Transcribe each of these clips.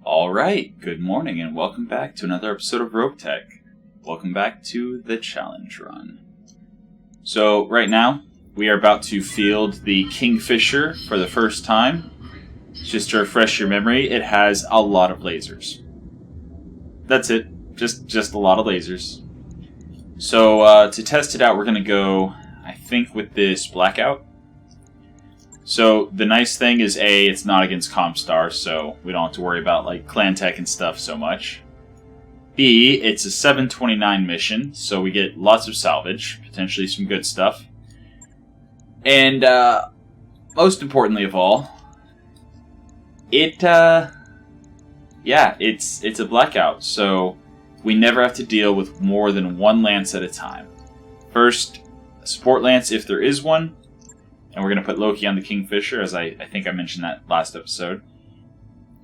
Alright, good morning and welcome back to another episode of Roguetech. Welcome back to the challenge run. So, right now, we are about to field the Kingfisher for the first time. Just to refresh your memory, it has a lot of lasers. That's it. Just a lot of lasers. So, to test it out, we're going to go, I think, with this Blackout. So, the nice thing is, A, it's not against Comstar, so we don't have to worry about, like, clan tech and stuff so much. B, it's a 729 mission, so we get lots of salvage, potentially some good stuff. And, most importantly of all, it's a Blackout, so we never have to deal with more than one lance at a time. First, a support lance if there is one. And we're going to put Loki on the Kingfisher, as I think I mentioned that last episode,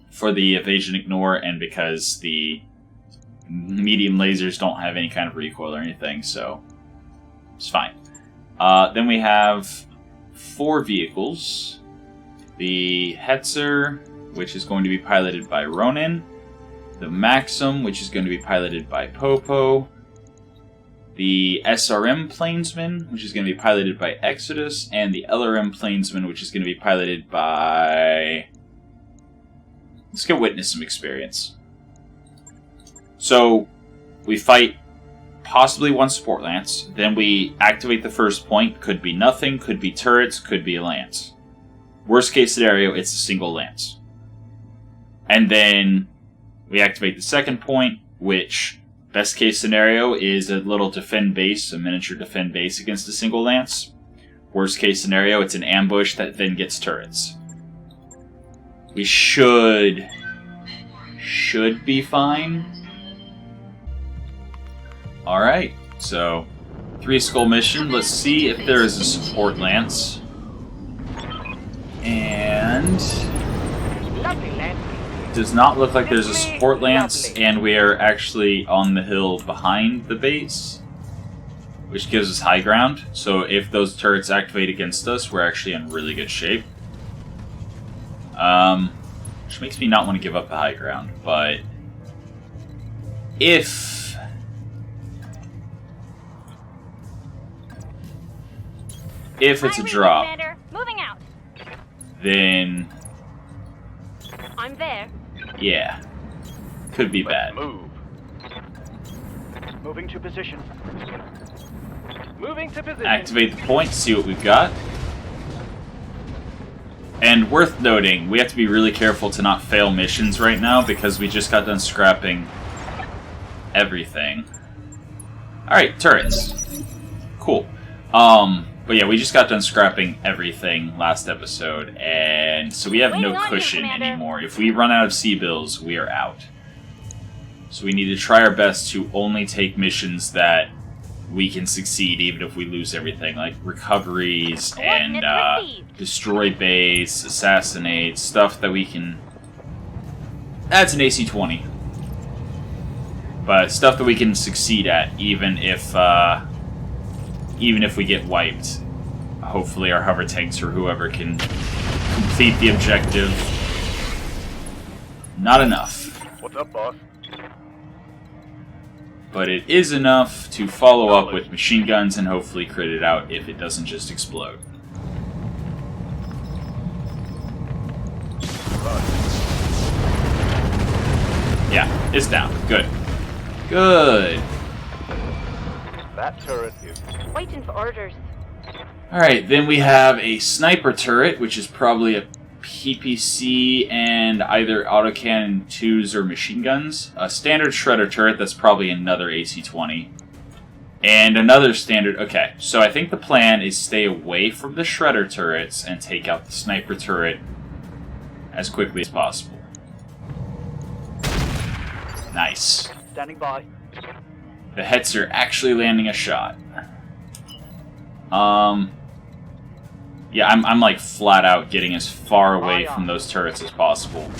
for the evasion ignore, and because the medium lasers don't have any kind of recoil or anything, so it's fine. Then we have 4 vehicles. The Hetzer, which is going to be piloted by Ronin. The Maxim, which is going to be piloted by Popo. The SRM Plainsman, which is going to be piloted by Exodus, and the LRM Plainsman, which is going to be piloted by... Let's go witness some experience. So, we fight possibly one support lance, then we activate the first point, could be nothing, could be turrets, could be a lance. Worst case scenario, it's a single lance. And then we activate the second point, which... Best case scenario is a little defend base, a miniature defend base against a single lance. Worst case scenario, it's an ambush that then gets turrets. We should be fine. Alright, so 3 skull mission. Let's see if there is a support lance. And... does not look like there's a support lance, and we are actually on the hill behind the base, which gives us high ground. So if those turrets activate against us, we're actually in really good shape. Which makes me not want to give up the high ground, but if it's a drop, then I'm there. Yeah, could be bad. Move. Moving to position. Moving to position. Activate the point, see what we've got. And worth noting, we have to be really careful to not fail missions right now because we just got done scrapping everything. Alright, turrets. Cool. But yeah, we just got done scrapping everything last episode, and so we have no cushion anymore. If we run out of C-bills, we are out. So we need to try our best to only take missions that we can succeed, even if we lose everything, like recoveries and destroy base, assassinate, stuff that we can... That's an AC-20. But stuff that we can succeed at, even if we get wiped. Hopefully our hover tanks or whoever can complete the objective. Not enough. What's up, boss? But it is enough to follow up with machine guns and hopefully crit it out if it doesn't just explode. Yeah, it's down. Good. Good. That turret is... Waiting for orders. Alright, then we have a sniper turret, which is probably a PPC and either autocannon 2s or machine guns. A standard shredder turret, that's probably another AC-20. And another standard... Okay, so I think the plan is stay away from the shredder turrets and take out the sniper turret as quickly as possible. Nice. Standing by. The Hetzer actually landing a shot. Yeah, I'm like flat out getting as far away from those turrets as possible.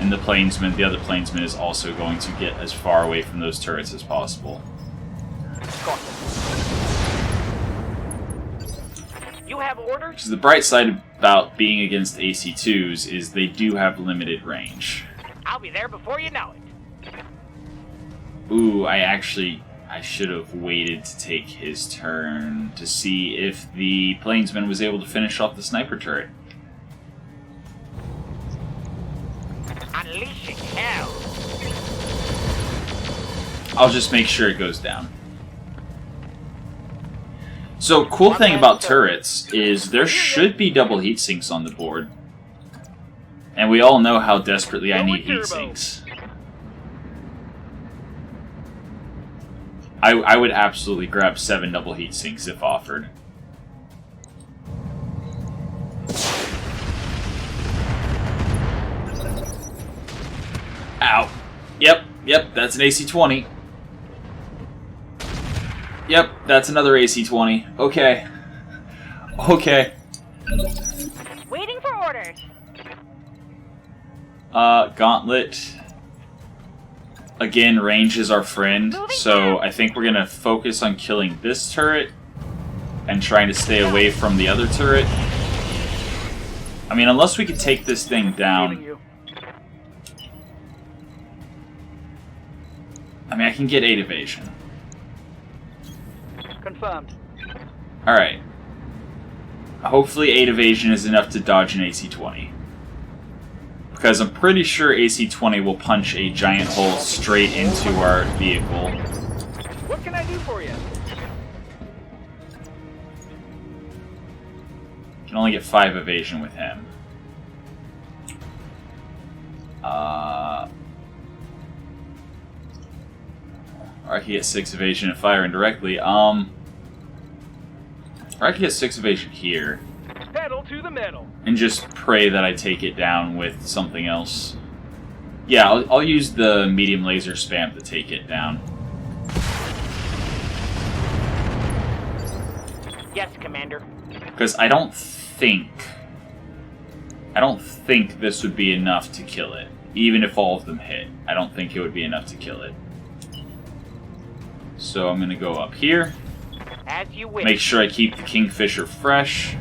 And the Plainsman, the other Plainsman, is also going to get as far away from those turrets as possible. You have orders? Which is the bright side about being against AC2s is they do have limited range. I'll be there before you know it. Ooh, I should have waited to take his turn to see if the plainsman was able to finish off the sniper turret. Unleashing hell. I'll just make sure it goes down. So, cool thing about turrets is there should be double heat sinks on the board. And we all know how desperately I need heat sinks. I would absolutely grab 7 double heat sinks if offered. Ow. Yep, that's an AC-20. Yep, that's another AC-20. Okay. Okay. Waiting for orders. Gauntlet. Again, range is our friend, so I think we're gonna focus on killing this turret and trying to stay away from the other turret. I mean, unless we could take this thing down. I mean, I can get 8 evasion. Confirmed. Alright. Hopefully 8 evasion is enough to dodge an AC-20. Because I'm pretty sure AC-20 will punch a giant hole straight into our vehicle. What can I do for you? Can only get 5 evasion with him. Or I can get 6 evasion and fire indirectly. Or I can get 6 evasion here. Pedal to the metal. And just pray that I take it down with something else. Yeah, I'll use the medium laser spam to take it down. Yes, Commander. Because I don't think this would be enough to kill it. Even if all of them hit. I don't think it would be enough to kill it. So I'm going to go up here. As you wish. Make sure I keep the Kingfisher fresh.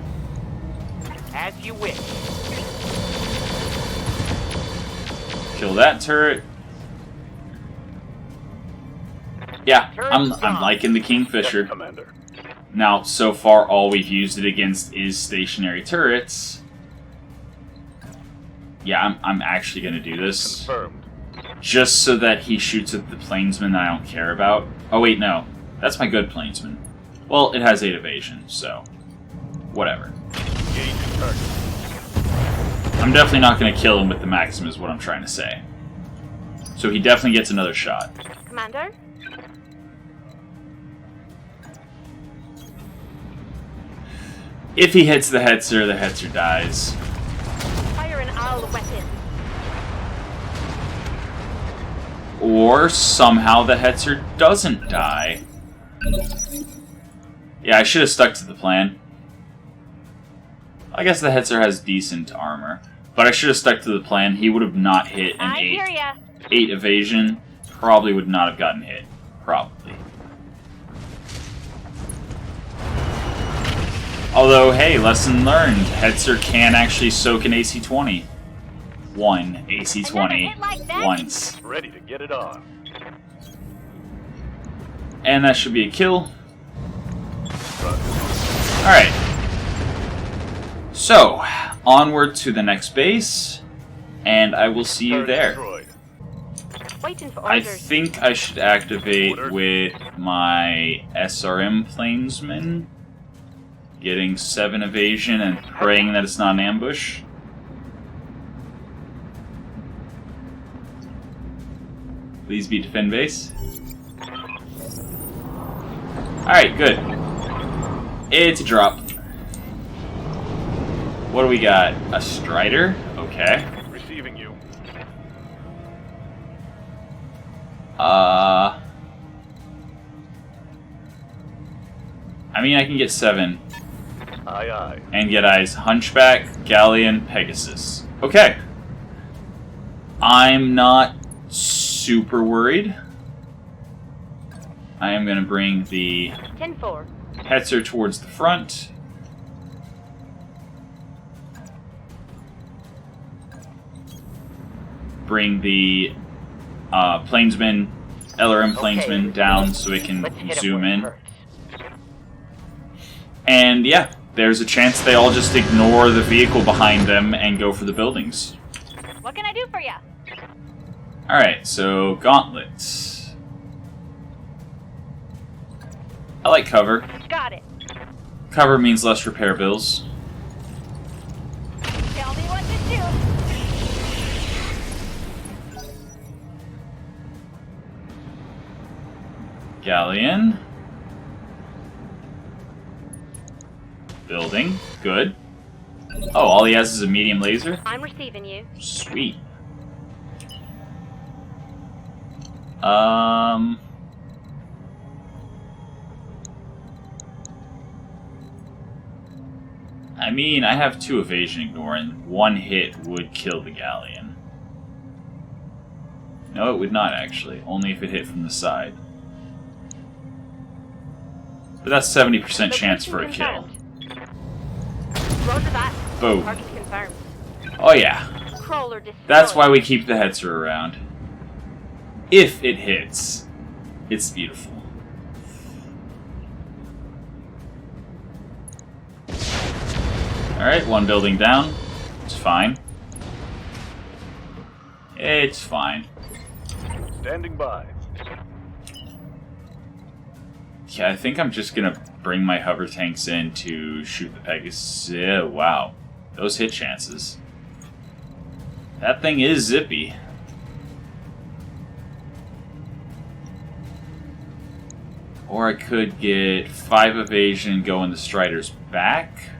As you wish. Kill that turret. Yeah, I'm liking the Kingfisher. Yes, Commander. Now, so far, all we've used it against is stationary turrets. Yeah, I'm actually going to do this. Confirmed. Just so that he shoots at the plainsman that I don't care about. Oh, wait, no. That's my good plainsman. Well, it has 8 evasion, so whatever. Engage target. I'm definitely not going to kill him with the Maxim is what I'm trying to say. So he definitely gets another shot. Commander? If he hits the Hetzer dies. Fire an owl weapon. Or somehow the Hetzer doesn't die. Yeah, I should have stuck to the plan. I guess the Hetzer has decent armor. But I should have stuck to the plan. He would have not hit an I hear ya. 8 evasion. Probably would not have gotten hit. Probably. Although, hey, lesson learned. Hetzer can actually soak an AC-20. One AC-20 Another hit like that? once. Ready to get it on. And that should be a kill. Run. Alright. So, onward to the next base. And I will see you Turret there. destroyed. Waiting for I orders. think I should activate Order. with my SRM plainsman. Getting 7 evasion and praying that it's not an ambush. Please be defend base. Alright, good. It's a drop. What do we got? A Strider? Okay. Receiving you. I mean, I can get 7. Aye, aye. And get eyes. Hunchback, Galleon, Pegasus. Okay. I'm not super worried. I am going to bring the 10-4. Hetzer towards the front. bring the plainsman, LRM plainsman down so it can Let's hit 'em zoom where it in. hurts. And yeah, there's a chance they all just ignore the vehicle behind them and go for the buildings. What can I do for you? Alright, so gauntlets. I like cover. Got it. Cover means less repair bills. Tell me what to do. Galleon. Building. Good. Oh, all he has is a medium laser? I'm receiving you. Sweet. I mean, I have 2 evasion ignore, and 1 hit would kill the galleon. No, it would not, actually. Only if it hit from the side. But that's 70% chance for a kill. Roger that. Boom. Target confirmed. Oh yeah. Crawler destroyed. That's why we keep the Hetzer around. If it hits, it's beautiful. Alright, 1 building down. It's fine. It's fine. Standing by. Yeah, I think I'm just gonna bring my hover tanks in to shoot the Pegasus. Yeah, wow. Those hit chances. That thing is zippy. Or I could get 5 evasion, go in the Strider's back.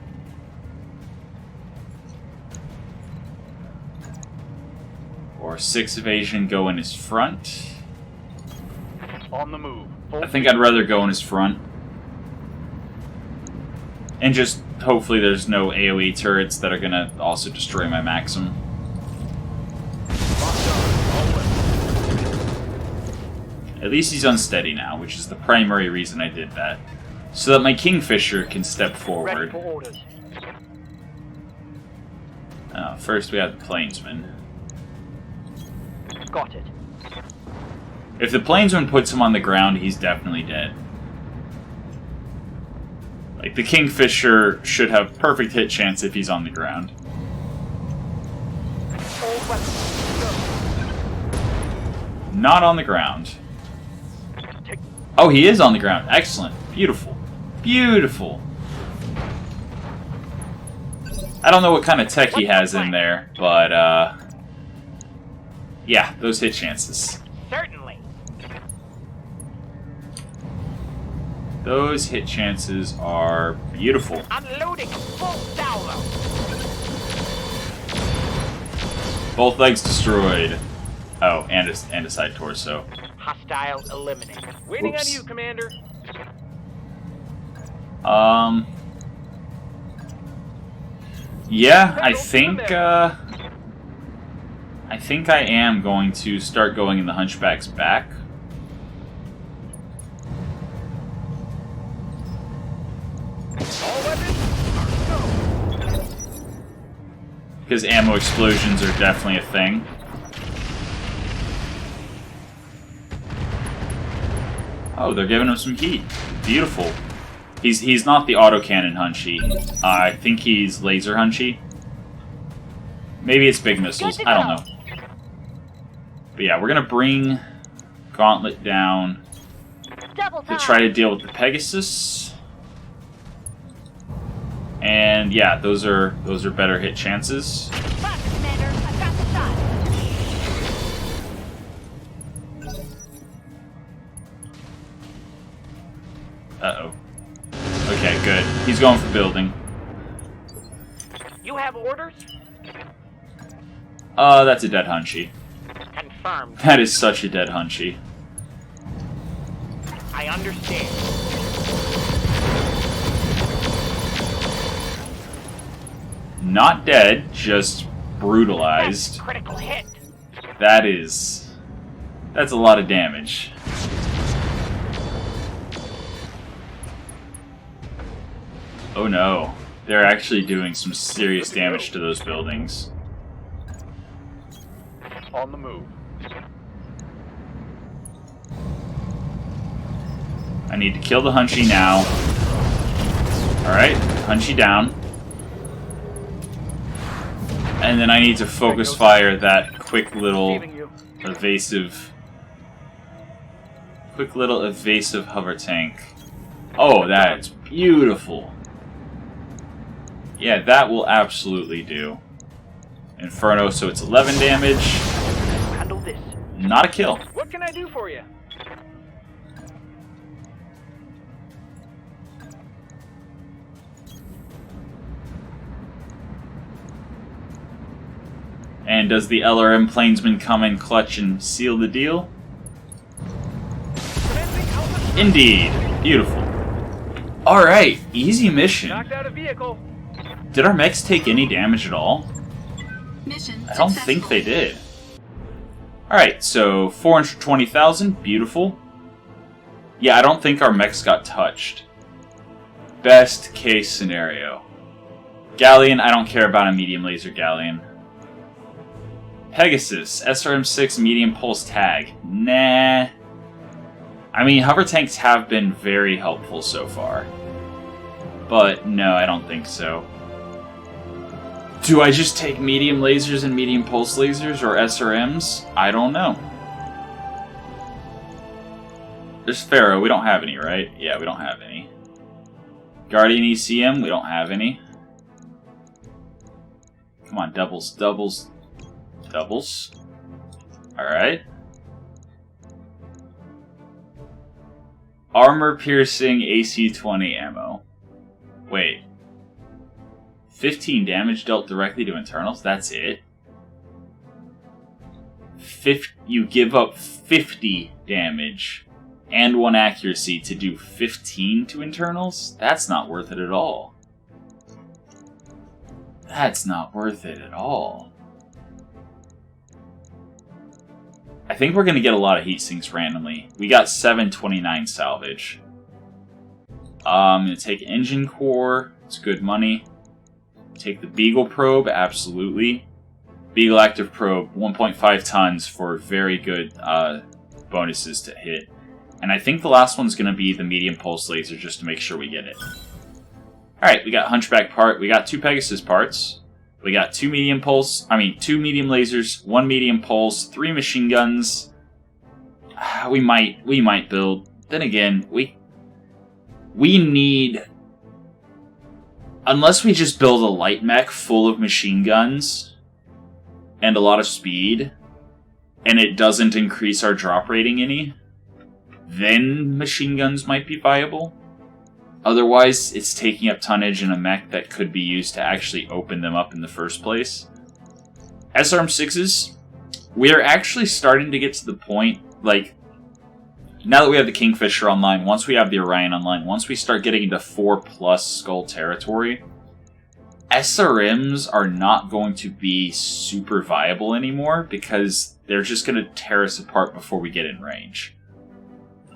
Or 6 evasion, go in his front. On the move. I think I'd rather go in his front. And just hopefully there's no AoE turrets that are gonna also destroy my Maxim. At least he's unsteady now, which is the primary reason I did that. So that my Kingfisher can step Ready forward. for orders. First we have the Plainsman. Got it. If the Plainsman puts him on the ground, he's definitely dead. Like, the Kingfisher should have perfect hit chance if he's on the ground. All weapons. Not on the ground. Take Oh, he is on the ground. Excellent. Beautiful. Beautiful. I don't know what kind of tech he has in there, but, yeah, those hit chances. certainly. Those hit chances are beautiful. Unloading full salvo. Both legs destroyed. Oh, and a side torso. Hostile eliminated. Waiting Oops. on you, Commander. Yeah, I think I am going to start going in the Hunchback's back. All weapons. Go. Because ammo explosions are definitely a thing. Oh, they're giving him some heat. Beautiful. He's not the autocannon Hunchy. I think he's laser Hunchy. Maybe it's big missiles. I don't know. But yeah, we're gonna bring Gauntlet down Double to time. try to deal with the Pegasus. And yeah, those are better hit chances. Roger, Commander. I've got the shot. Uh-oh. Okay, good. He's going for building. You have orders? That's a dead Hunchy. Confirmed. That is such a dead Hunchy. I understand. Not dead, just brutalized. Critical hit. That's a lot of damage. Oh no. They're actually doing some serious damage to those buildings. On the move. I need to kill the Hunchy now. Alright, Hunchy down. And then I need to focus fire that quick little Receiving you. evasive hover tank. Oh, that's beautiful. Yeah, that will absolutely do. Inferno, so it's 11 damage. Handle this. Not a kill. What can I do for you? And does the LRM Plainsman come in clutch and seal the deal? Indeed. Beautiful. Alright, easy mission. Knocked out a vehicle. Did our mechs take any damage at all? Mission I don't think they did. Alright, so 420,000. Beautiful. Yeah, I don't think our mechs got touched. Best case scenario. Galleon, I don't care about a medium laser Galleon. Pegasus, SRM-6 medium pulse tag. Nah. I mean, hover tanks have been very helpful so far. But no, I don't think so. Do I just take medium lasers and medium pulse lasers or SRMs? I don't know. There's Pharaoh, we don't have any, right? Yeah, we don't have any. Guardian ECM, we don't have any. Come on, doubles, doubles. Doubles. Alright. Armor-piercing AC-20 ammo. Wait. 15 damage dealt directly to internals? That's it? You give up 50 damage and 1 accuracy to do 15 to internals? That's not worth it at all. That's not worth it at all. I think we're going to get a lot of heat sinks randomly. We got 729 salvage. I'm going to take engine core. It's good money. Take the Beagle probe. Absolutely. Beagle active probe. 1.5 tons for very good bonuses to hit. And I think the last one's going to be the medium pulse laser just to make sure we get it. Alright, we got Hunchback part. We got 2 Pegasus parts. We got 2 medium lasers, 1 medium pulse, 3 machine guns. We might build. Then again, we need, unless we just build a light mech full of machine guns and a lot of speed, and it doesn't increase our drop rating any, then machine guns might be viable. Otherwise, it's taking up tonnage in a mech that could be used to actually open them up in the first place. SRM-6s, we are actually starting to get to the point, like, now that we have the Kingfisher online, once we have the Orion online, once we start getting into 4+ skull territory, SRMs are not going to be super viable anymore because they're just going to tear us apart before we get in range.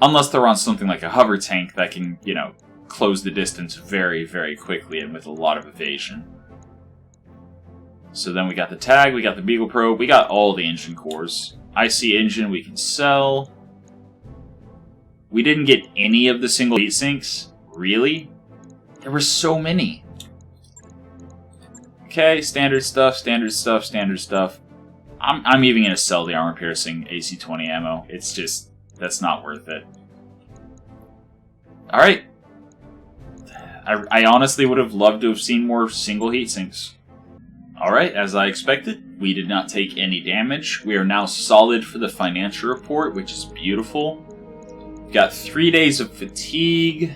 Unless they're on something like a hover tank that can, you know, close the distance very, very quickly and with a lot of evasion. So then we got the tag, we got the Beagle probe, we got all the engine cores. IC engine we can sell. We didn't get any of the single heat sinks. Really? There were so many. Okay, standard stuff, standard stuff, standard stuff. I'm even going to sell the armor-piercing AC-20 ammo. It's just, that's not worth it. Alright. I honestly would have loved to have seen more single heat sinks. Alright, as I expected, we did not take any damage. We are now solid for the financial report, which is beautiful. We've got 3 days of fatigue.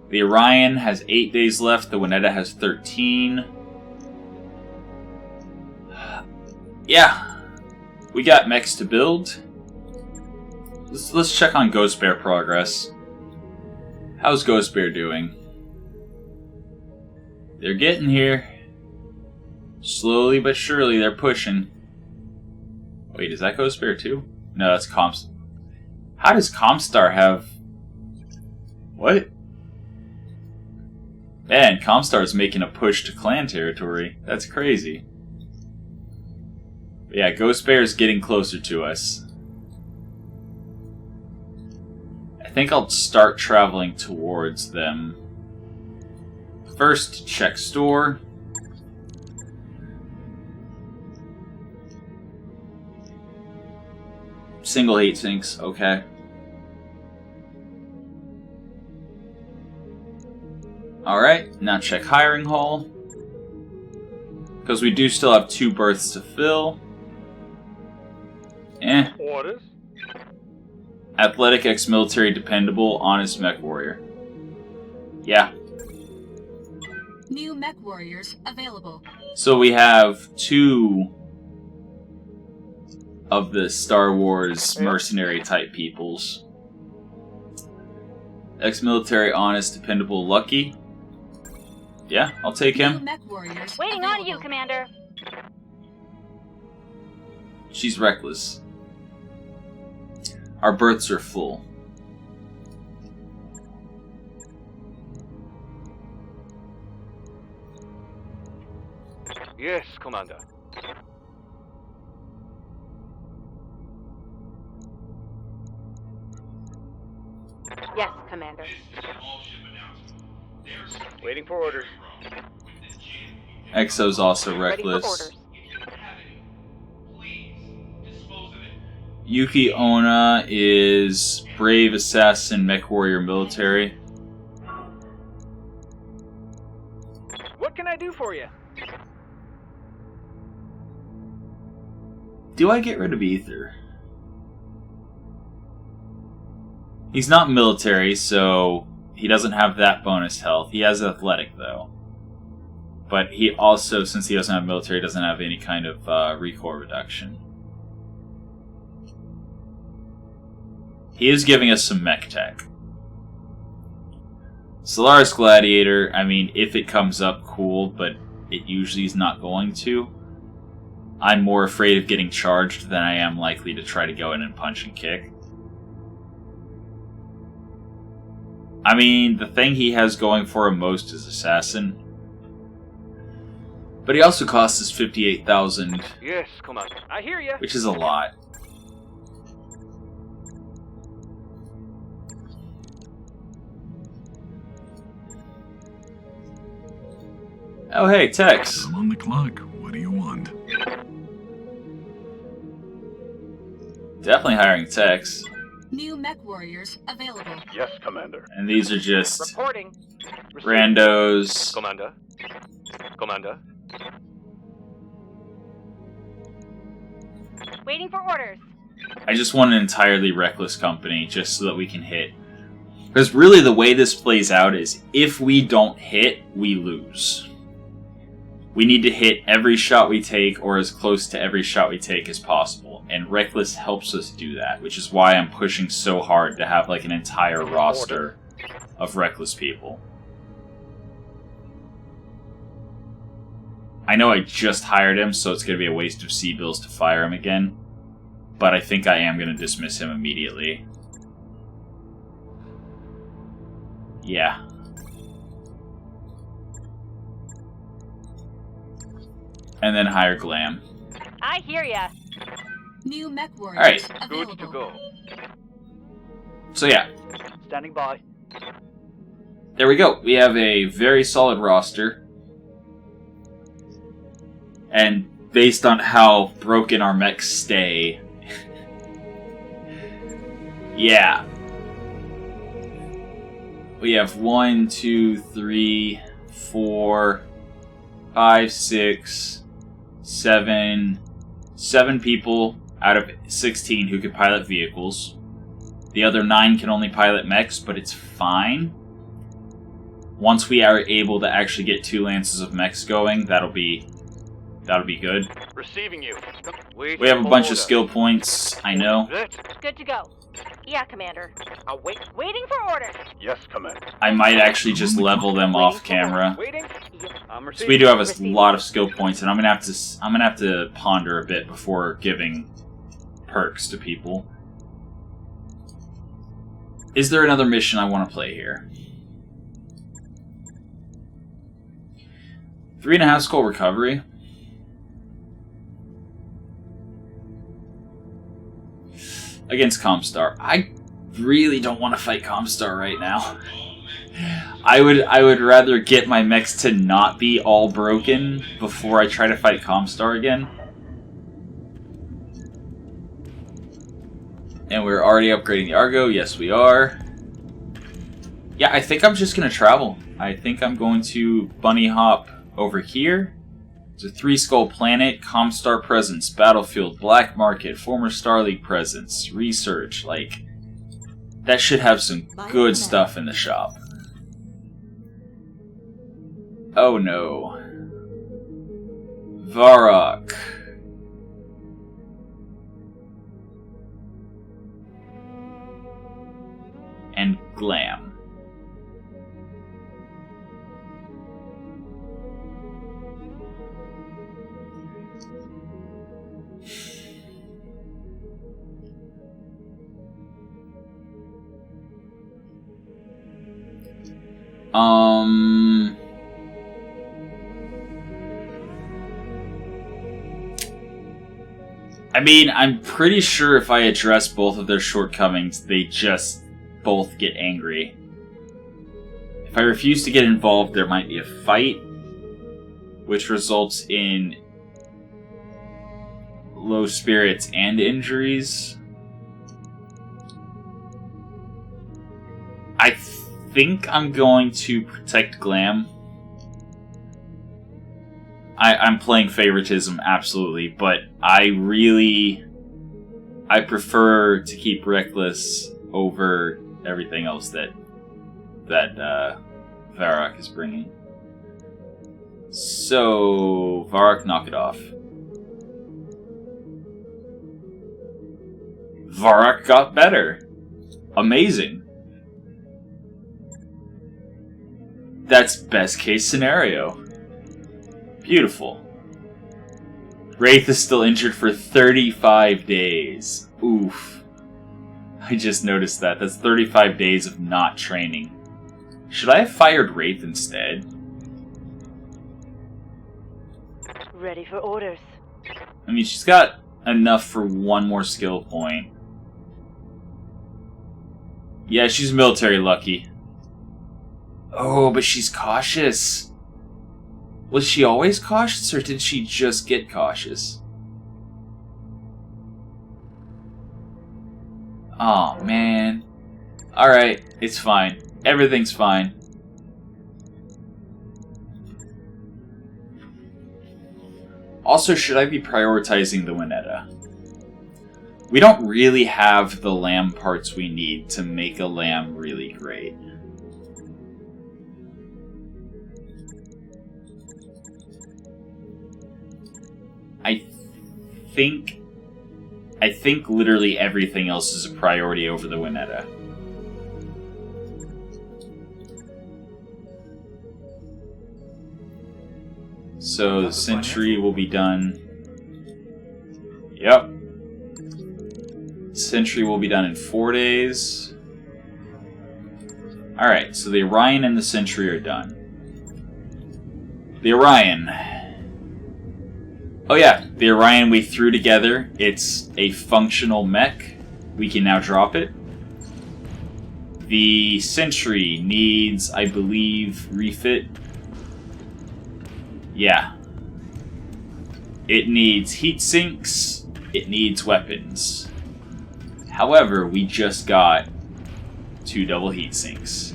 The Orion has 8 days left. The Winetta has 13. Yeah. We got mechs to build. Let's check on Ghost Bear progress. How's Ghost Bear doing? They're getting here. Slowly but surely, they're pushing. Wait, is that Ghost Bear too? No, that's Comps. How does Comstar have... What? Man, Comstar's making a push to clan territory. That's crazy. But yeah, Ghost Bear is getting closer to us. I think I'll start traveling towards them. First, check store. Single heat sinks, okay. Alright, now check hiring hall. Because we do still have 2 berths to fill. Orders. Athletic, ex-military, dependable, honest mech warrior. Yeah. New mech warriors available. So we have 2 of the Star Wars mercenary type peoples. Ex-military, honest, dependable, lucky. Yeah, I'll take New him. mech warriors Waiting available. on you, Commander. She's reckless. Our berths are full. Yes, Commander. Yes, Commander. Waiting for orders. Exo's also Ready for reckless. orders. Yuki Onna is brave assassin, mech warrior, military. What can I do for you? Do I get rid of Ether? He's not military, so he doesn't have that bonus health. He has athletic, though. But he also, since he doesn't have military, doesn't have any kind of recoil reduction. He is giving us some mech tech. Solaris Gladiator, I mean, if it comes up, cool, but it usually is not going to. I'm more afraid of getting charged than I am likely to try to go in and punch and kick. I mean, the thing he has going for him most is Assassin. But he also costs us 58,000, Yes, Commander. I hear you. which is a lot. Oh hey, Tex. I'm on the clock. What do you want? Definitely hiring Tex. New mech warriors available. Yes, Commander. And these are just Reporting. randos. Commander. Commander. Waiting for orders. I just want an entirely reckless company just so that we can hit. Because really the way this plays out is if we don't hit, we lose. We need to hit every shot we take or as close to every shot we take as possible. And Reckless helps us do that, which is why I'm pushing so hard to have like an entire roster of Reckless people. I know I just hired him, so it's going to be a waste of C-bills to fire him again. But I think I am going to dismiss him immediately. Yeah. And then hire Glam. I hear ya. New mech warriors available. Good to go. So yeah, Standing by. there we go. We have a very solid roster. And based on how broken our mechs stay... yeah. We have 1, 2, 3, 4, 5, 6, 7 people out of 16 who can pilot vehicles. The other 9 can only pilot mechs, but it's fine. Once we are able to actually get 2 lances of mechs going, that'll be good. Receiving you. We have a bunch of skill points, I know. Good to go. Yeah, Commander. Wait. Waiting for orders. Yes, Commander. I might actually just level them off camera. Waiting. I'm So receiving. we do have a lot of skill points, and I'm gonna have to ponder a bit before giving perks to people. Is there another mission I want to play here? 3.5 skull recovery. against Comstar. I really don't want to fight Comstar right now. I would rather get my mechs to not be all broken before I try to fight Comstar again. And we're already upgrading the Argo. Yes, we are. Yeah, I think I'm just going to travel. I think I'm going to bunny hop over here. It's a 3-skull planet, Comstar presence, battlefield, black market, former Star League presence, research. Like, that should have some good stuff in the shop. Oh no. Varrock. And Glam. I mean, I'm pretty sure if I address both of their shortcomings, they just both get angry. If I refuse to get involved, there might be a fight, which results in low spirits and injuries. I think I'm going to protect Glam. I'm playing favoritism, absolutely, but I prefer to keep Reckless over everything else that Varrock is bringing. So, Varrock, knock it off. Varrock got better. Amazing. That's best case scenario. Beautiful. Wraith is still injured for 35 days. Oof. I just noticed that. That's 35 days of not training. Should I have fired Wraith instead? Ready for orders. I mean, she's got enough for one more skill point. Yeah, she's military lucky. Oh, but she's cautious. Was she always cautious, or did she just get cautious? Oh man. Alright, it's fine. Everything's fine. Also, should I be prioritizing the Winetta? We don't really have the lamb parts we need to make a lamb really great. I think literally everything else is a priority over the Winetta. So the Sentry will be done. Yep. Sentry will be done in 4 days. Alright, so the Orion and the Sentry are done. The Orion. Oh yeah, the Orion we threw together. It's a functional mech. We can now drop it. The Sentry needs, I believe, refit. Yeah. It needs heat sinks. It needs weapons. However, we just got 2 double heat sinks.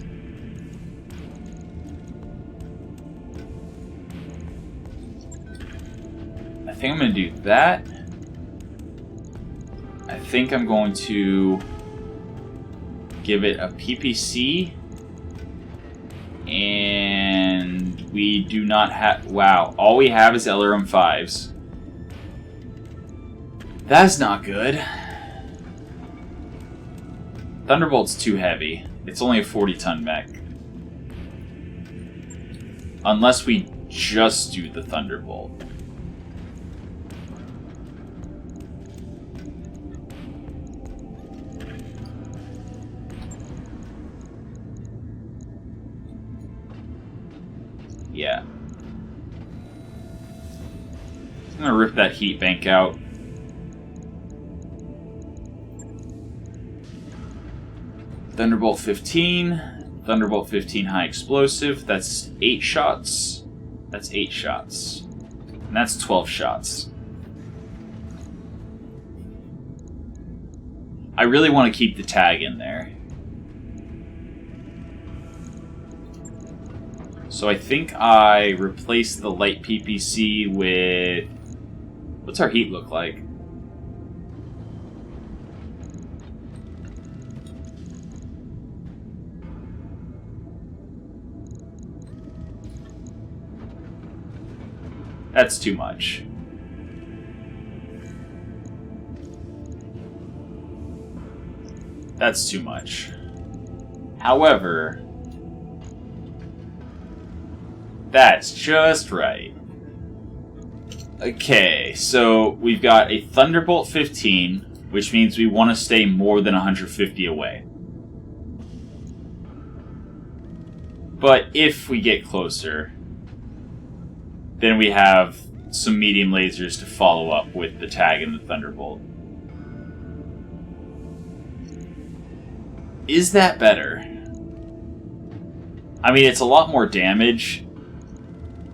I think I'm going to do that. I think I'm going to give it a PPC. And we do not have... Wow, all we have is LRM 5s. That's not good. Thunderbolt's too heavy. It's only a 40-ton mech. Unless we just do the Thunderbolt. Yeah. I'm gonna rip that heat bank out. Thunderbolt 15. Thunderbolt 15 high explosive. That's 8 shots. That's 8 shots. And that's 12 shots. I really want to keep the tag in there. So I think I replace the light PPC with... What's our heat look like? That's too much. That's too much. However, that's just right. Okay, so we've got a Thunderbolt 15, which means we want to stay more than 150 away. But if we get closer, then we have some medium lasers to follow up with the tag and the Thunderbolt. Is that better? I mean, it's a lot more damage,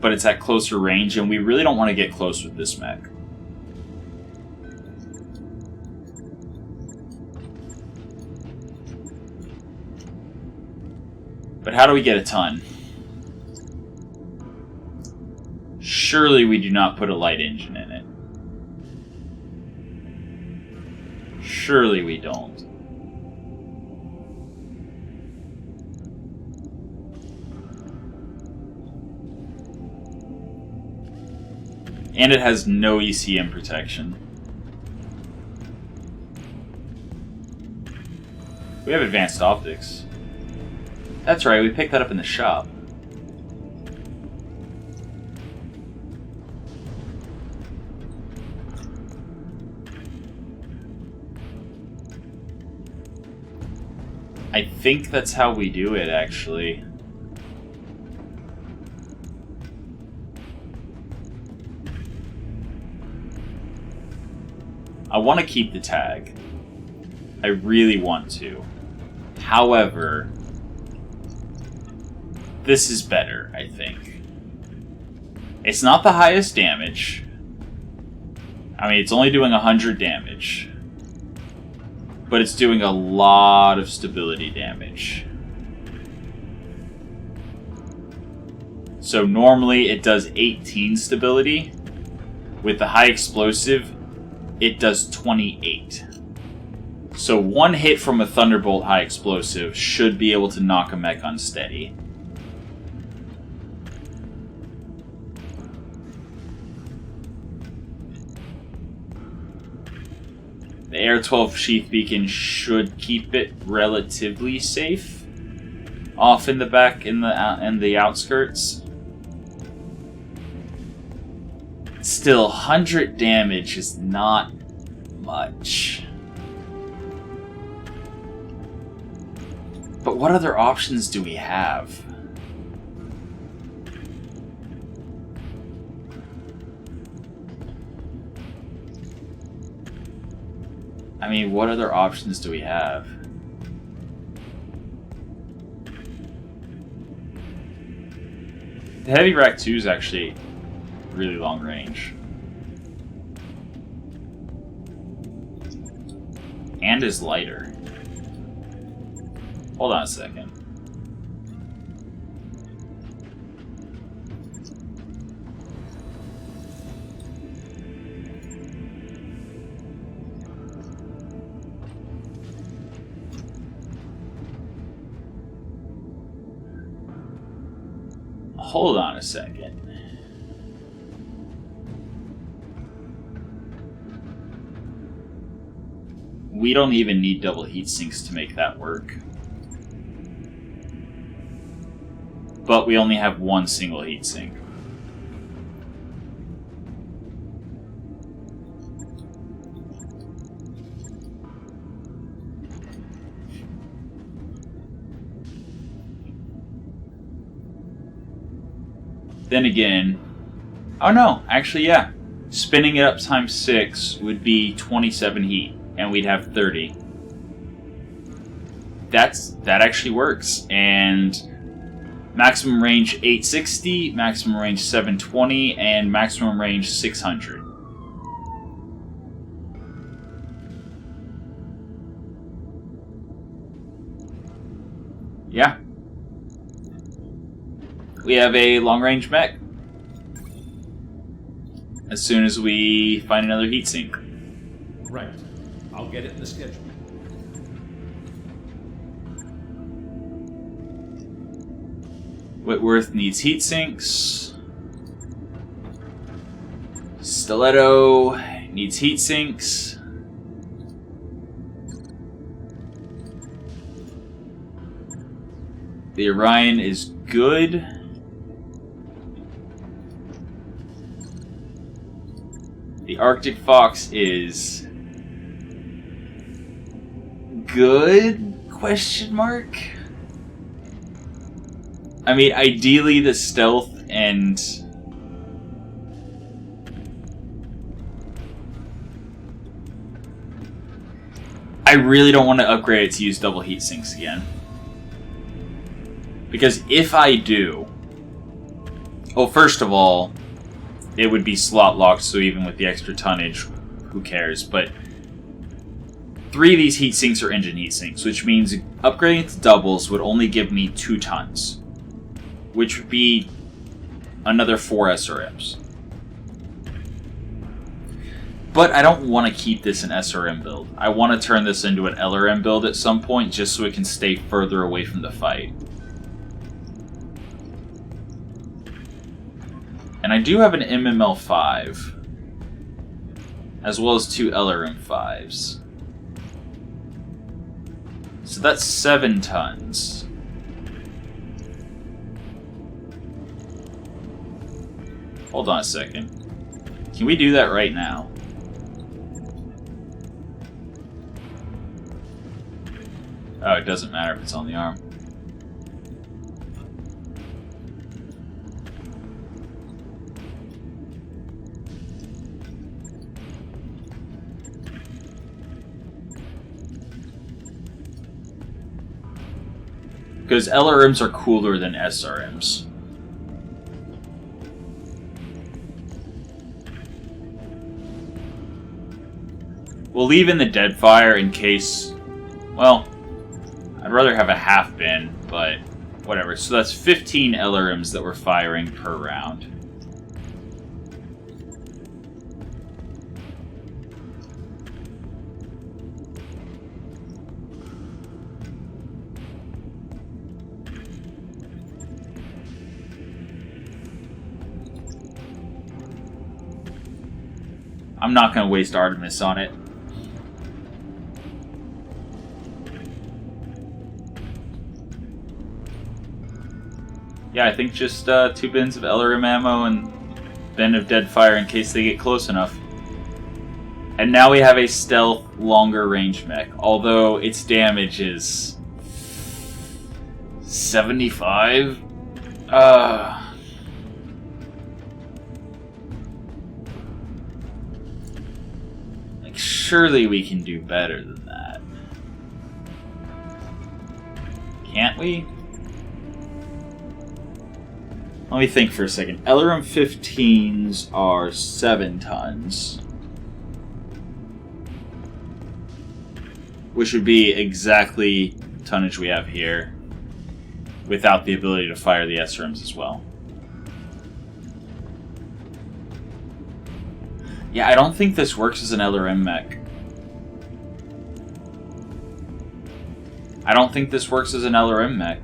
but it's at closer range, and we really don't want to get close with this mech. But how do we get a ton? Surely we do not put a light engine in it. Surely we don't. And it has no ECM protection. We have advanced optics. That's right, we picked that up in the shop. I think that's how we do it, actually. I want to keep the tag. I really want to. However, this is better, I think. It's not the highest damage. I mean, it's only doing 100 damage. But it's doing a lot of stability damage. So normally it does 18 stability. With the high explosive, it does 28. So one hit from a Thunderbolt high explosive should be able to knock a mech unsteady. The Air 12 Sheath Beacon should keep it relatively safe. Off in the back in the outskirts. Still, 100 damage is not much. But what other options do we have? I mean, what other options do we have? The Heavy Rack 2 is actually really long range. And is lighter. Hold on a second. Hold on a second. We don't even need double heat sinks to make that work. But we only have one single heat sink. Then again, oh no, actually yeah. Spinning it up times 6 would be 27 heat, and we'd have 30. that actually works. And maximum range 860, maximum range 720, and maximum range 600. Yeah. We have a long-range mech. As soon as we find another heatsink. Right. I'll get it in the schedule. Whitworth needs heatsinks. Stiletto needs heatsinks. The Orion is good. The Arctic Fox is good? Question mark? I mean, ideally the stealth and I really don't want to upgrade it to use double heat sinks again. Because if I do, well, first of all, it would be slot locked, so even with the extra tonnage, who cares? But 3 of these heat sinks are engine heat sinks, which means upgrading to doubles would only give me 2 tons, which would be another 4 SRMs. But I don't want to keep this an SRM build. I want to turn this into an LRM build at some point, just so it can stay further away from the fight. And I do have an MML5, as well as 2 LRM5s. So that's 7 tons. Hold on a second. Can we do that right now? Oh, it doesn't matter if it's on the arm. Because LRMs are cooler than SRMs. We'll leave in the Deadfire in case... Well, I'd rather have a half bin, but whatever. So that's 15 LRMs that we're firing per round. I'm not going to waste Artemis on it. Yeah, I think just 2 bins of LRM ammo and bin of Deadfire in case they get close enough. And now we have a stealth, longer range mech, although its damage is 75? Like, surely we can do better than that. Can't we? Let me think for a second. LRM 15s are 7 tons. Which would be exactly tonnage we have here, without the ability to fire the SRMs as well. Yeah, I don't think this works as an LRM mech. I don't think this works as an LRM mech.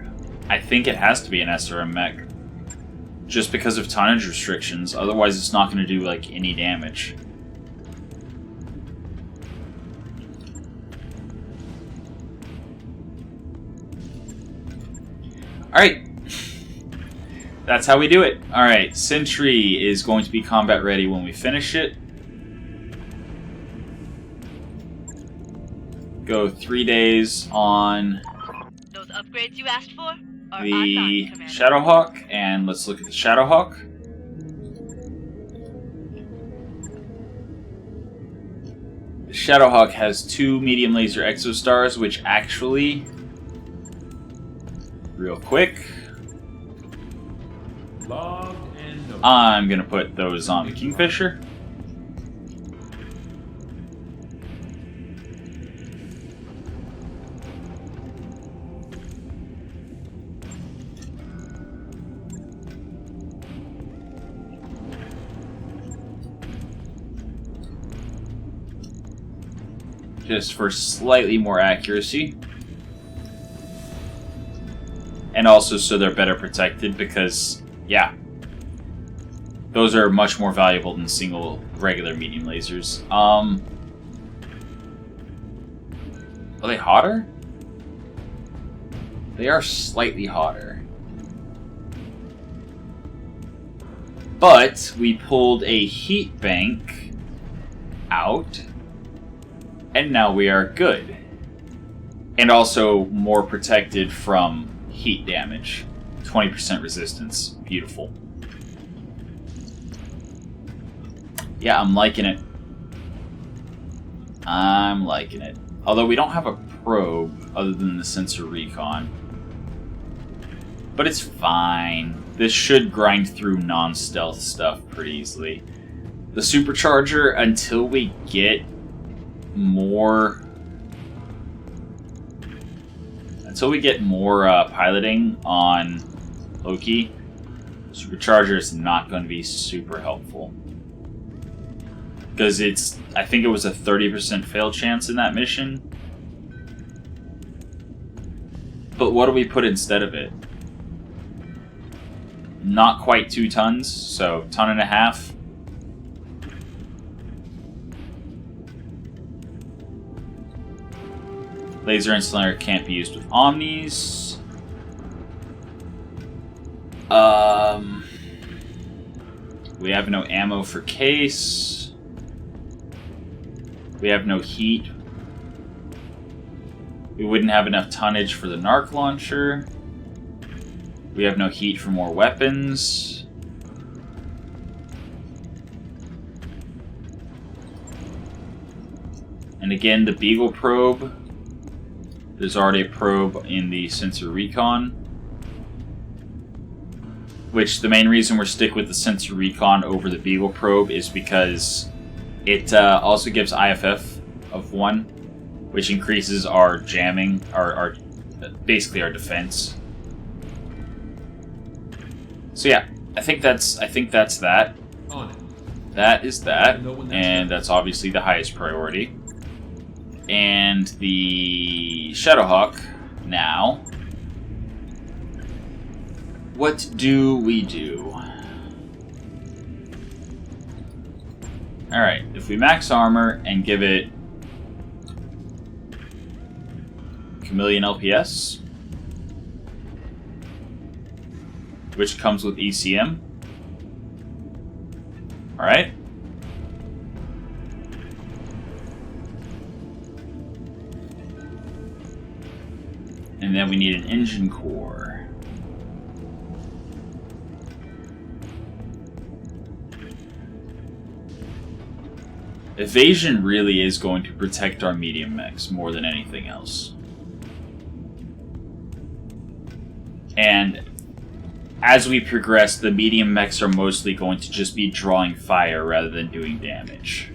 I think it has to be an SRM mech. Just because of tonnage restrictions, otherwise it's not going to do like any damage. Alright, that's how we do it. Alright, Sentry is going to be combat ready when we finish it. Go 3 days on Those upgrades you asked for? the Shadowhawk, and let's look at the Shadowhawk. The Shadowhawk has 2 medium laser exostars, which actually real quick. Logged and noted. I'm going to put those on the Kingfisher. Just for slightly more accuracy. And also so they're better protected because, yeah, those are much more valuable than single regular medium lasers. Are they hotter? They are slightly hotter. But we pulled a heat bank out. And now we are good. And also more protected from heat damage. 20% resistance. Beautiful. Yeah, I'm liking it. I'm liking it. Although we don't have a probe other than the sensor recon. But it's fine. This should grind through non-stealth stuff pretty easily. The supercharger, until we get more piloting on Loki, supercharger is not going to be super helpful because I think it was a 30% fail chance in that mission. But what do we put instead of it? Not quite 2 tons, so 1.5 tons. Laser insulator can't be used with omnis. We have no ammo for case. We have no heat. We wouldn't have enough tonnage for the narc launcher. We have no heat for more weapons. And again, the Beagle probe. There's already a probe in the sensor recon. Which the main reason we're sticking with the sensor recon over the Beagle probe is because it also gives IFF of 1, which increases our jamming, our basically our defense. So yeah, I think that's that. On it. That is that, and that's obviously the highest priority. And the Shadowhawk now. What do we do? Alright, if we max armor and give it Chameleon LPS, which comes with ECM. Alright. And then we need an engine core. Evasion really is going to protect our medium mechs more than anything else. And as we progress, the medium mechs are mostly going to just be drawing fire rather than doing damage.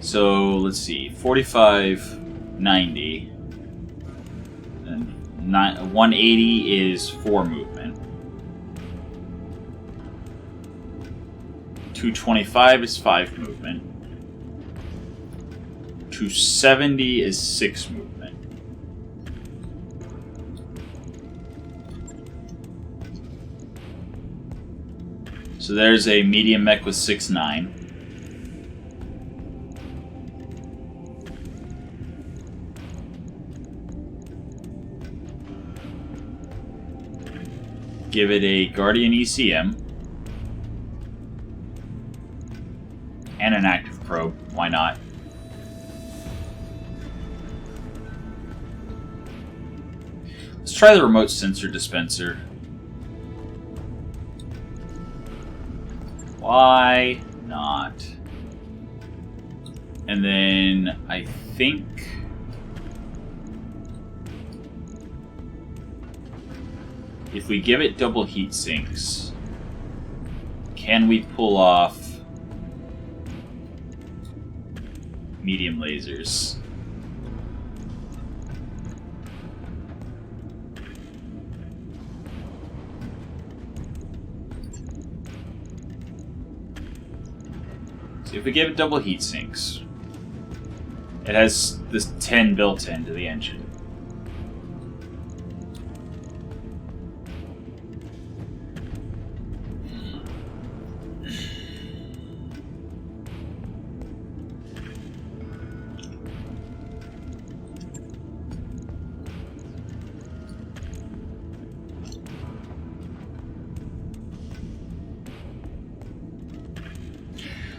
So let's see, 45, 90, and 180 is 4 movement. 225 is 5 movement. 270 is 6 movement. So there's a medium mech with 6'9". Give it a Guardian ECM. And an active probe. Why not? Let's try the remote sensor dispenser. Why not? And then I think if we give it double heat sinks, can we pull off medium lasers? So if we give it double heat sinks, it has this 10 built into the engine.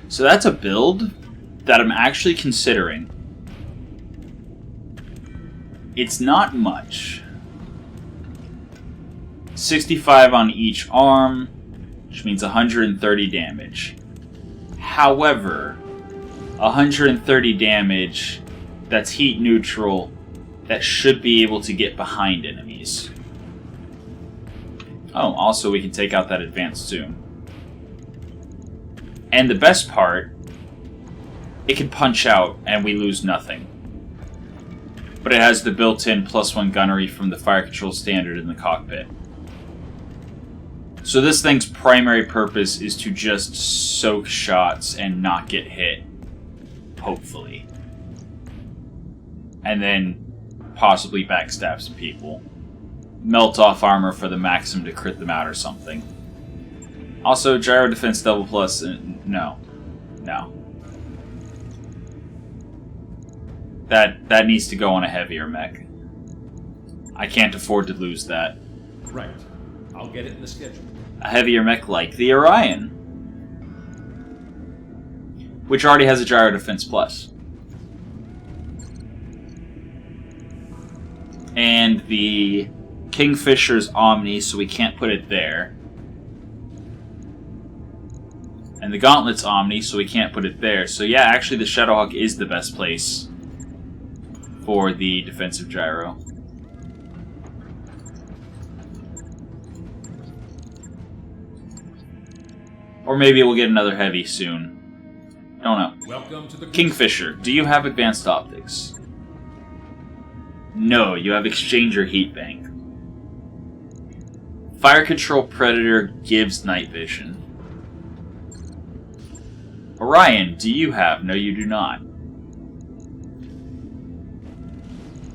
So that's a build that I'm actually considering. It's not much. 65 on each arm, which means 130 damage. However, 130 damage that's heat neutral, that should be able to get behind enemies. Oh, also we can take out that advanced zoom. And the best part, it can punch out and we lose nothing. But it has the built-in +1 gunnery from the fire control standard in the cockpit. So this thing's primary purpose is to just soak shots and not get hit. Hopefully. And then possibly backstab some people. Melt off armor for the Maxim to crit them out or something. Also, gyro defense double plus, no. That needs to go on a heavier mech. I can't afford to lose that. Right. I'll get it in the schedule. A heavier mech like the Orion, which already has a gyro defense plus. And the Kingfisher's Omni, so we can't put it there. And the Gauntlet's Omni, so we can't put it there. So yeah, actually the Shadowhawk is the best place for the defensive gyro. Or maybe we'll get another heavy soon. I don't know. Welcome to the Kingfisher, do you have advanced optics? No, you have Exchanger Heat Bank. Fire Control Predator gives night vision. Orion, do you have? No, you do not.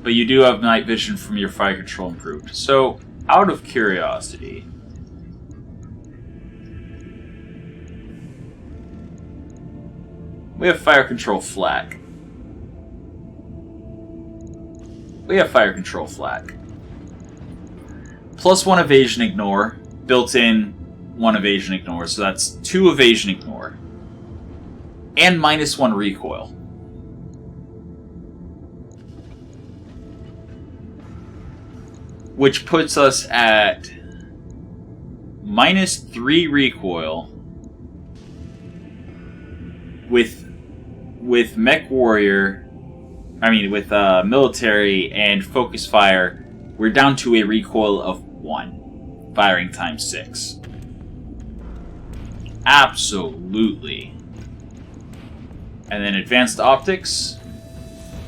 But you do have night vision from your fire control improved. So, out of curiosity, we have fire control flak. +1 evasion ignore, built-in 1 evasion ignore, so that's 2 evasion ignore. And -1 recoil. Which puts us at -3 recoil with Mech Warrior, with military and focus fire, we're down to a recoil of 1, firing times 6. Absolutely. And then advanced optics.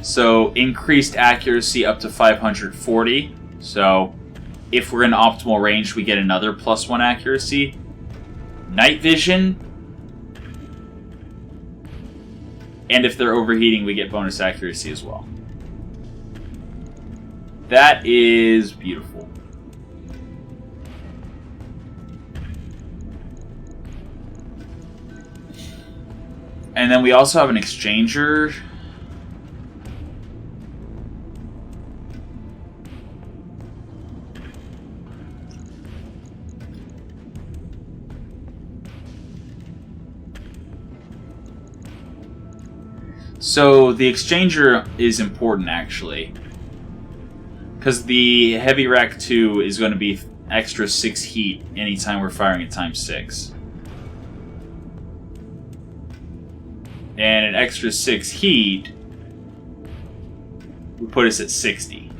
So increased accuracy up to 540. So if we're in optimal range, we get another +1 accuracy. Night vision. And if they're overheating, we get bonus accuracy as well. That is beautiful. And then we also have an exchanger. So the exchanger is important actually, because the Heavy Rack 2 is going to be extra 6 heat anytime we're firing at times 6. And an extra 6 heat would put us at 60.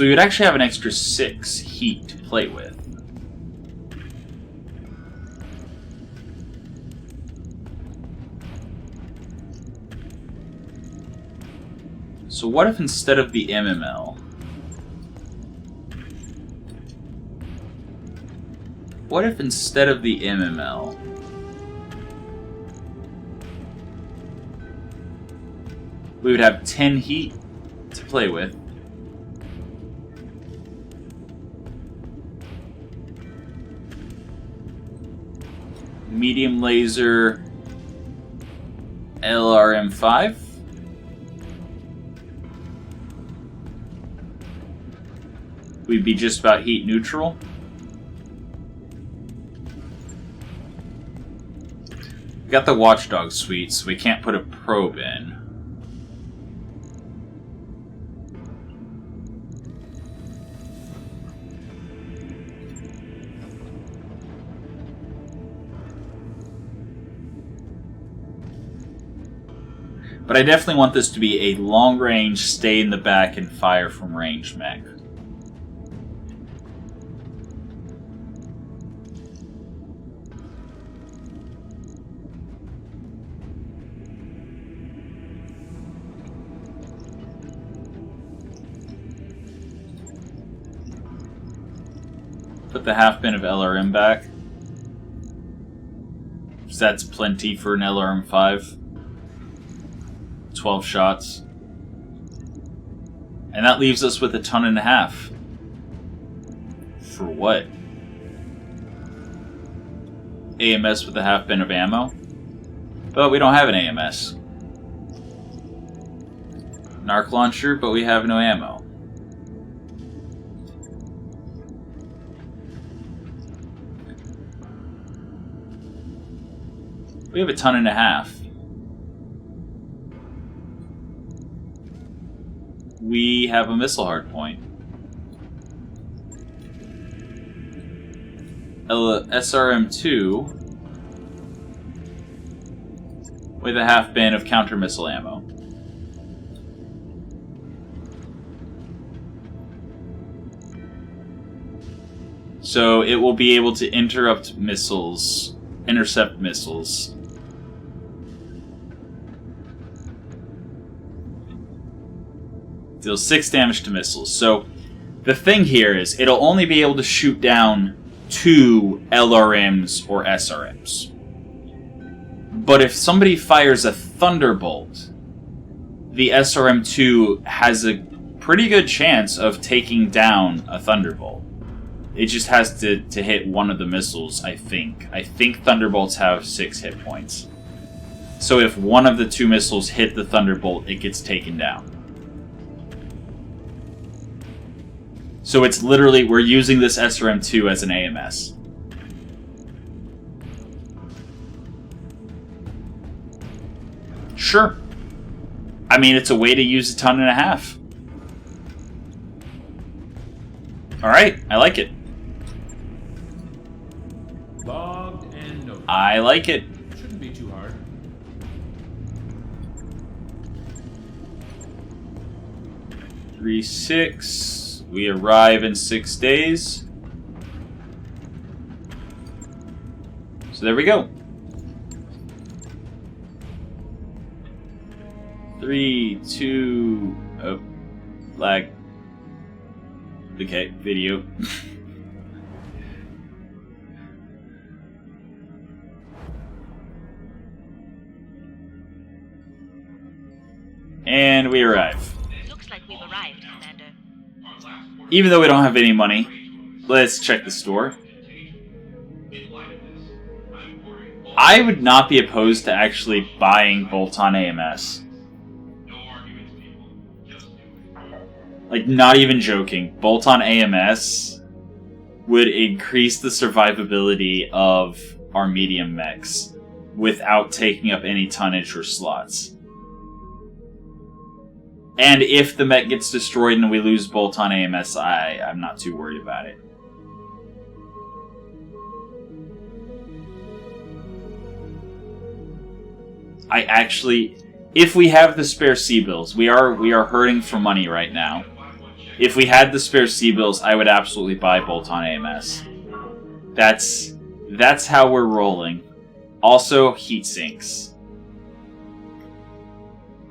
So we would actually have an extra 6 heat to play with. So what if instead of the MML... What if instead of the MML... we would have 10 heat to play with. Medium laser LRM5. We'd be just about heat neutral. We got the Watchdog suite, so we can't put a probe in. But I definitely want this to be a long-range, stay in the back and fire from range mech. Put the half bin of LRM back. So that's plenty for an LRM5. 12 shots. And that leaves us with 1.5 tons. For what? AMS with a half bin of ammo? But we don't have an AMS. Narc launcher, but we have no ammo. We have 1.5 tons. We have a missile hardpoint. SRM-2 with a half bin of counter missile ammo. So it will be able to intercept missiles. Deals 6 damage to missiles. So the thing here is it'll only be able to shoot down 2 LRMs or SRMs. But if somebody fires a Thunderbolt, the SRM-2 has a pretty good chance of taking down a Thunderbolt. It just has to hit one of the missiles, I think. I think Thunderbolts have 6 hit points. So if one of the 2 missiles hit the Thunderbolt, it gets taken down. So it's literally, we're using this SRM-2 as an AMS. Sure. I mean, it's a way to use 1.5 tons. Alright, I like it. Logged and noted. I like it. Shouldn't be too hard. Three, 6. We arrive in 6 days. So there we go. 3, 2... Oh. Lag. Okay, video. And we arrive. Looks like we've arrived, Commander. Even though we don't have any money, let's check the store. I would not be opposed to actually buying bolt-on AMS. Like, not even joking. Bolt-on AMS would increase the survivability of our medium mechs without taking up any tonnage or slots. And if the mech gets destroyed and we lose bolt-on AMS, I'm not too worried about it. I actually, if we have the spare C-bills, we are hurting for money right now. If we had the spare C-bills, I would absolutely buy bolt-on AMS. That's how we're rolling. Also, heat sinks.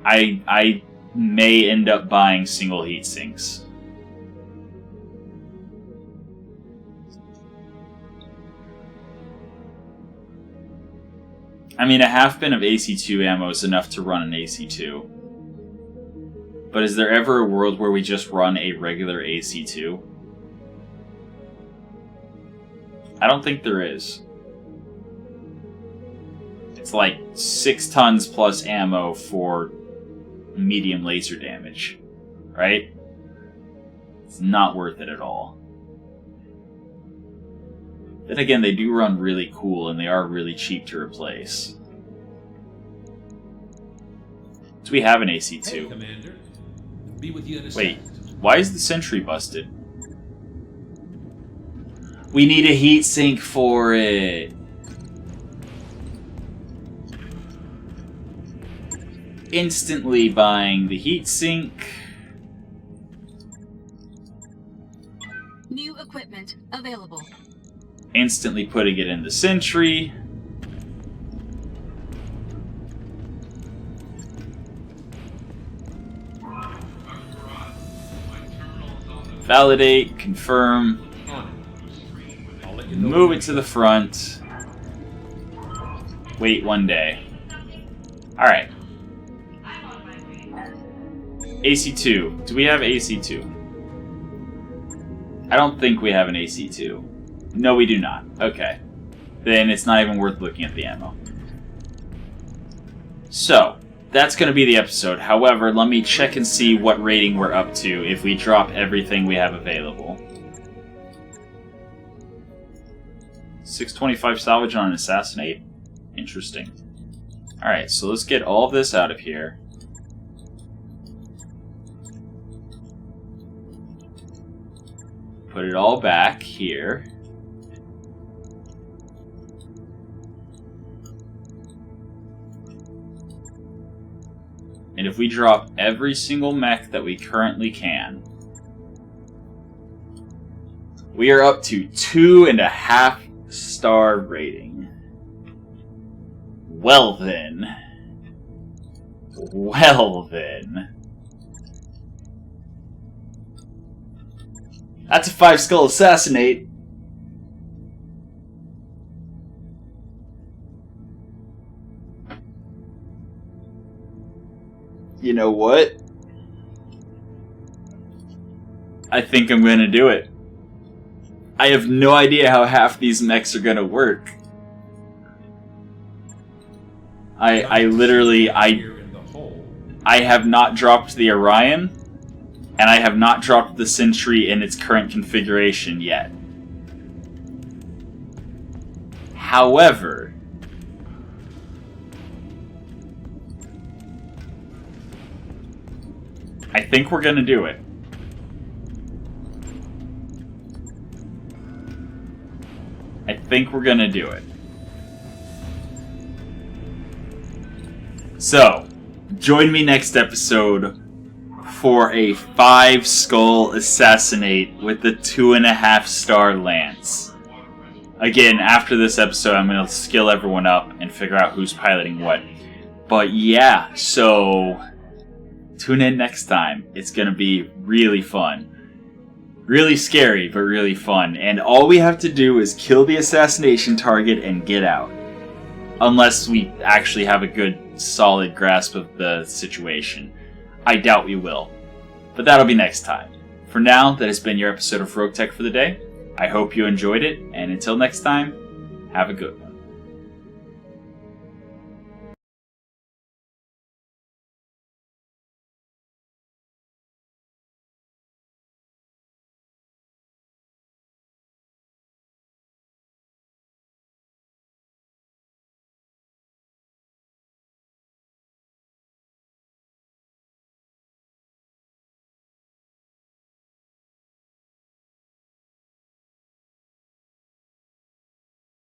I may end up buying single heat sinks. I mean, a half bin of AC2 ammo is enough to run an AC2. But is there ever a world where we just run a regular AC2? I don't think there is. It's like 6 tons plus ammo for medium laser damage, right? It's not worth it at all. Then again, they do run really cool and they are really cheap to replace. Do we have an Hey, AC2? Commander. Be with you in a Wait, second. why is the sentry busted? We need a heat sink for it. Instantly buying the heat sink. New equipment available. Instantly putting it in the sentry. Validate, confirm, I'll let you know. move it to the front. Wait 1 day. Alright. AC2. Do we have AC2? I don't think we have an AC2. No, we do not. Okay. Then it's not even worth looking at the ammo. So, that's going to be the episode. However, let me check and see what rating we're up to if we drop everything we have available. 625 salvage on an assassinate. Interesting. Alright, so let's get all of this out of here. Put it all back here. And if we drop every single mech that we currently can, we are up to 2.5 star rating. Well then. Well then. That's a 5-skull assassinate. You know what? I think I'm gonna do it. I have no idea how half these mechs are gonna work. I literally, Here in the hole. I have not dropped the Orion, and I have not dropped the Sentry in its current configuration yet. However, I think we're gonna do it. I think we're gonna do it. So, join me next episode for a 5-skull assassinate with the 2.5 star lance. Again, after this episode, I'm going to skill everyone up and figure out who's piloting what. But yeah, so tune in next time. It's going to be really fun. Really scary, but really fun. And all we have to do is kill the assassination target and get out. Unless we actually have a good, solid grasp of the situation. I doubt we will. But that'll be next time. For now, that has been your episode of Roguetech for the day. I hope you enjoyed it, and until next time, have a good one.